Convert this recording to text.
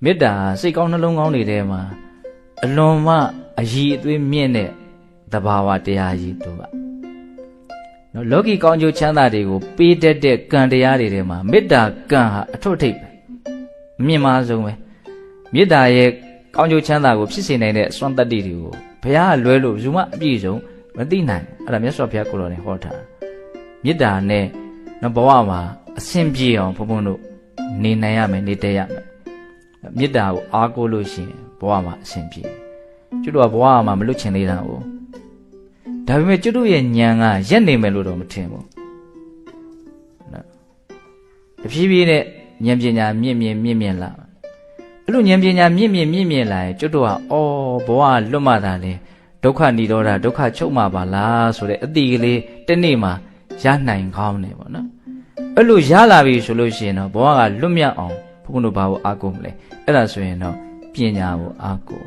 မေတ္တာစိတ်ကောင်းနှလုံးကောင်းတွေထဲမှာအလွန်မှအည်အသွေးမြင့်တဲ့သဘာဝတရားကြီးသူကနော်လောကီကောင်းကျိုးချမ်းသာတွေကိုပေးတတ်တဲ့ကံတရားတွေထဲမှာမေတ္တာကံဟာအထွတ်အထိပ်ပဲအမြင့်မားဆုံးပဲမေတ္တာရဲ့ကောင်းကျိုးချမ်းသာကိုဖြစ်စေနိုင်တဲ့စွမ်းတတ္တိတွေကိုဘုရားကလွဲလို့ဘယ်သူမှအပြည့်စုံမသိနိုင်အဲ့ဒါမြတ်စွာဘုရားကိုယ်တော်နဲ့ဟောထားမေတ္တာနဲ့နော်ဘဝမှာအဆင်ပြေအောင်ဘုန်းဘုန်းတို့နေနိုင်ရမယ်နေတတ်ရမယ်မေတ္တာကိုအားကိုးလို့ရှိရင်ဘဝမှာအဆင်ပြေကျွတ်တော့ဘဝမှာမလွတ်ချင်သေးတာကိုဒါပေမဲ့ကျွတ်တို့ရဲ့ဉာဏ်ကရက်နေမယ်လို့တော့မထင်ဘူးနော်တဖြည်းဖြည်းနဲ့ဉာဏ်ပညာမြင့်မြင့်လာအဲ့လိုဉာဏ်ပညာမြင့်မြင့်လာရင်ကျွတ်တို့ကအော်ဘဝလွတ်မှသာလေဒုက္ခဏီတော့တာဒုက္ခချုပ်မှာပါလားဆိုတဲ့အတိကလေးတစ်နေ့မှာရနိုင်ကောင်းတယ်ပေါ့နော်အဲ့လိုရလာပြီဆိုလို့ရှိရင်တော့ဘဝကလွတ်မြောက်အောင်ဘုန်းဘုန်းတို့ဘာကိုအားကိုးမလဲအဲ့ဒါဆိုရင်တော့ပညာကိုအားကိုး